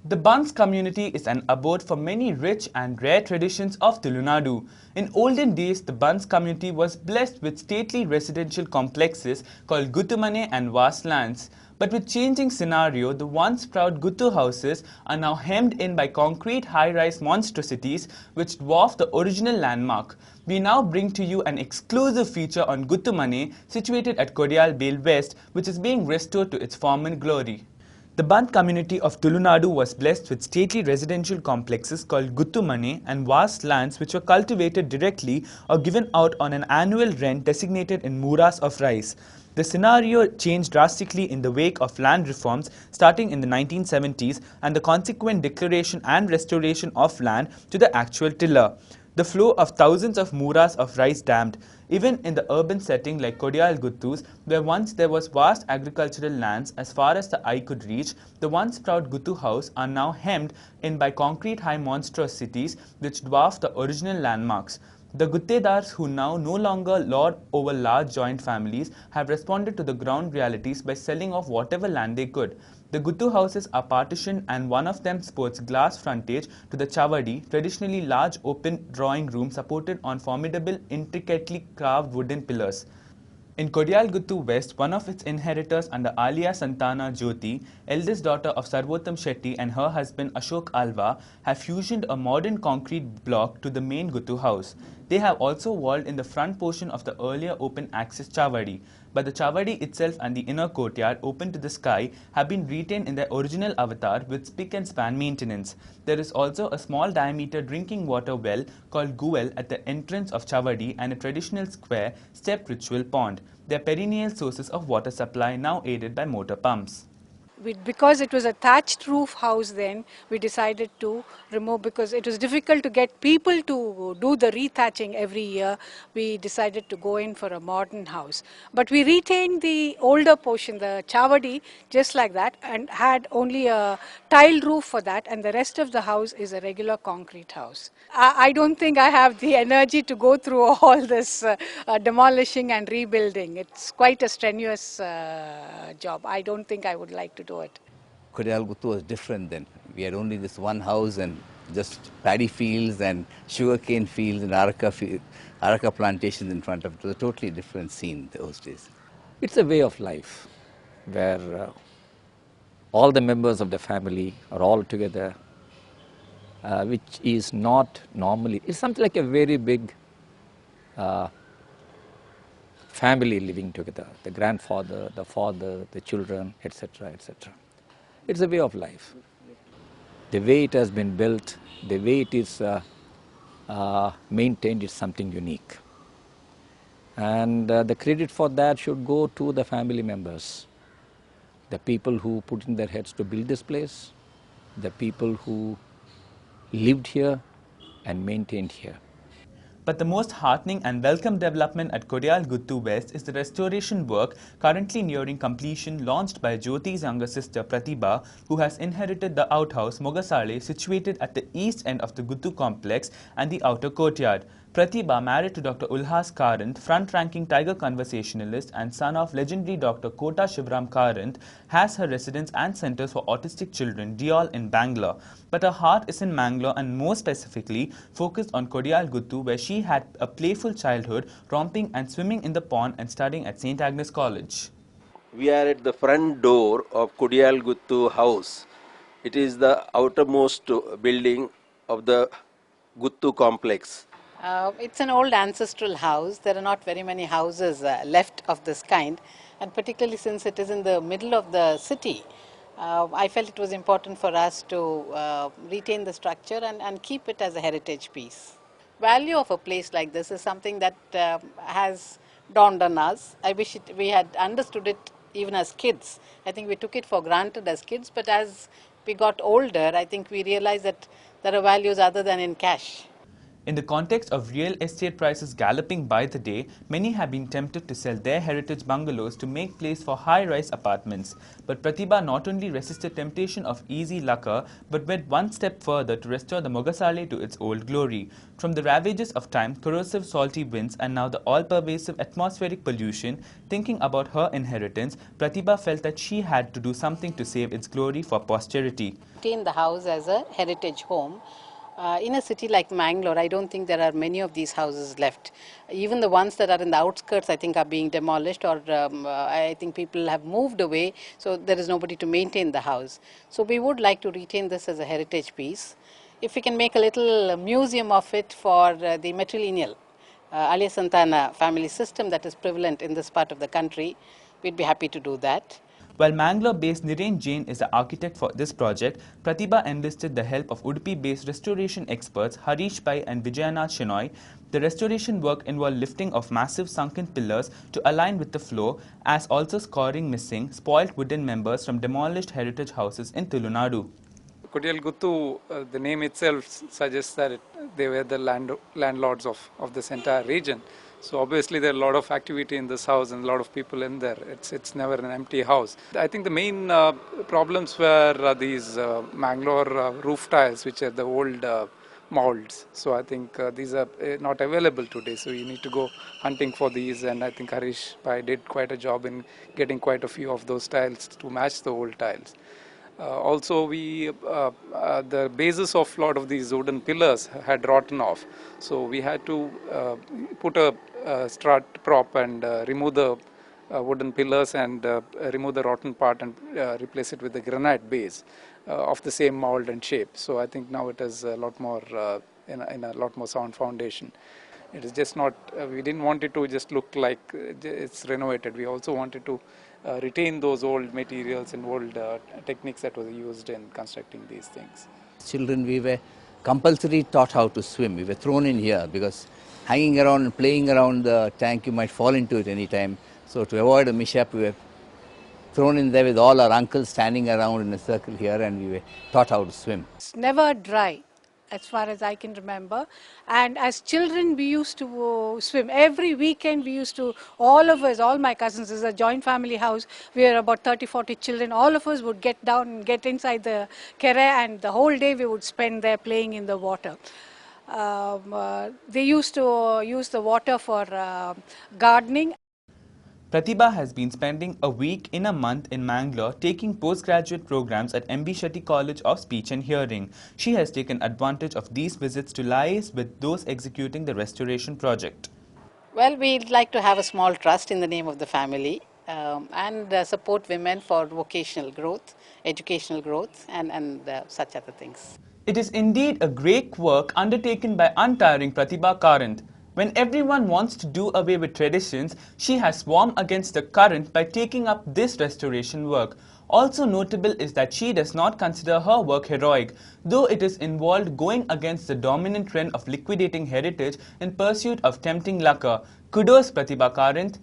The Bunts community is an abode for many rich and rare traditions of Tulunadu. In olden days, the Bunts community was blessed with stately residential complexes called Guttumane and vast lands. But with changing scenario, the once proud Guttu houses are now hemmed in by concrete high-rise monstrosities which dwarf the original landmark. We now bring to you an exclusive feature on Guttumane situated at Kodiyal Bale West, which is being restored to its former glory. The Bant community of Tulunadu was blessed with stately residential complexes called Guttumane and vast lands which were cultivated directly or given out on an annual rent designated in muras of rice. The scenario changed drastically in the wake of land reforms starting in the 1970s and the consequent declaration and restoration of land to the actual tiller. The flow of thousands of muras of rice dammed. Even in the urban setting like Kodiyal Guttus, where once there was vast agricultural lands as far as the eye could reach, the once proud Guttu house are now hemmed in by concrete high monstrosities which dwarf the original landmarks. The Guttedars, who now no longer lord over large joint families, have responded to the ground realities by selling off whatever land they could. The Guttu houses are partitioned and one of them sports glass frontage to the Chavadi, traditionally large open drawing room supported on formidable, intricately carved wooden pillars. In Kodiyal Guttu West, one of its inheritors under Alia Santana Jyoti, eldest daughter of Sarvottam Shetty and her husband Ashok Alva, have fusioned a modern concrete block to the main Guttu house. They have also walled in the front portion of the earlier open access Chavadi, but the Chavadi itself and the inner courtyard open to the sky have been retained in their original avatar with spick and span maintenance. There is also a small diameter drinking water well called Guel at the entrance of Chavadi and a traditional square step ritual pond. They are perennial sources of water supply now aided by motor pumps. Because it was a thatched roof house then, we decided to remove, because it was difficult to get people to do the rethatching every year. We decided to go in for a modern house. But we retained the older portion, the Chavadi, just like that, and had only a tiled roof for that, and the rest of the house is a regular concrete house. I don't think I have the energy to go through all this demolishing and rebuilding. It's quite a strenuous job. I don't think I would like to do it. Kodiyal Guttu was different then. We had only this one house and just paddy fields and sugarcane fields and areca plantations in front of it. It was a totally different scene those days. It's a way of life where all the members of the family are all together, which is not normally. It's something like a very big family living together, the grandfather, the father, the children, etc., etc. It's a way of life. The way it has been built, the way it is maintained is something unique. And the credit for that should go to the family members, the people who put in their heads to build this place, the people who lived here and maintained here. But the most heartening and welcome development at Kodiyal Guttu West is the restoration work currently nearing completion launched by Jyoti's younger sister Pratibha, who has inherited the outhouse Mogasale situated at the east end of the Guttu complex and the outer courtyard. Pratibha, married to Dr. Ulhas Karant, front-ranking tiger conversationalist and son of legendary Dr. Kota Shivram Karant, has her residence and centers for autistic children, Deol, in Bangalore. But her heart is in Mangalore and more specifically focused on Kodiyal Guttu, where she had a playful childhood, romping and swimming in the pond and studying at St. Agnes College. We are at the front door of Kodiyal Guttu house. It is the outermost building of the Guttu complex. It's an old ancestral house. There are not very many houses left of this kind, and particularly since it is in the middle of the city, I felt it was important for us to retain the structure and keep it as a heritage piece. Value of a place like this is something that has dawned on us. I wish we had understood it even as kids. I think we took it for granted as kids, but as we got older, I think we realized that there are values other than in cash. In the context of real estate prices galloping by the day, many have been tempted to sell their heritage bungalows to make place for high-rise apartments. But Pratibha not only resisted temptation of easy lucre, but went one step further to restore the Mogasale to its old glory. From the ravages of time, corrosive salty winds, and now the all-pervasive atmospheric pollution, thinking about her inheritance, Pratibha felt that she had to do something to save its glory for posterity. Retain the house as a heritage home. In a city like Mangalore, I don't think there are many of these houses left. Even the ones that are in the outskirts, I think, are being demolished, or I think people have moved away, so there is nobody to maintain the house. So we would like to retain this as a heritage piece. If we can make a little museum of it for the matrilineal Aliya Santana family system that is prevalent in this part of the country, we'd be happy to do that. While Mangalore-based Niren Jain is the architect for this project, Pratibha enlisted the help of Udupi-based restoration experts Harish Pai and Vijayanath Shenoy. The restoration work involved lifting of massive sunken pillars to align with the floor, as also scoring missing, spoilt wooden members from demolished heritage houses in Tulunadu. Kudiyal Guttu, the name itself suggests that they were the landlords of this entire region. So obviously there are a lot of activity in this house and a lot of people in there. It's never an empty house. I think the main problems were these Mangalore roof tiles, which are the old molds. So I think these are not available today. So you need to go hunting for these, and I think Harish Pai did quite a job in getting quite a few of those tiles to match the old tiles. Also, the bases of a lot of these wooden pillars had rotten off, so we had to put a strut prop and remove the wooden pillars and remove the rotten part and replace it with a granite base of the same mold and shape. So I think now it is a lot more in a lot more sound foundation. It is just not, we didn't want it to just look like it's renovated. We also wanted to retain those old materials and old techniques that were used in constructing these things. Children, we were compulsory taught how to swim. We were thrown in here because hanging around and playing around the tank, you might fall into it any time. So to avoid a mishap, we were thrown in there with all our uncles standing around in a circle here, and we were taught how to swim. It's never dry, as far as I can remember. And as children, we used to swim. Every weekend, we used to, all of us, all my cousins, this is a joint family house. We were about 30, 40 children. All of us would get down and get inside the kere, and the whole day we would spend there playing in the water. They used to use the water for gardening. Pratibha has been spending a week in a month in Mangalore taking postgraduate programs at M.B. Shetty College of Speech and Hearing. She has taken advantage of these visits to liaise with those executing the restoration project. Well, we'd like to have a small trust in the name of the family and support women for vocational growth, educational growth, and such other things. It is indeed a great work undertaken by untiring Pratibha Karant. When everyone wants to do away with traditions, she has swarmed against the current by taking up this restoration work. Also notable is that she does not consider her work heroic, though it is involved going against the dominant trend of liquidating heritage in pursuit of tempting lucre. Kudos Pratibha Karant.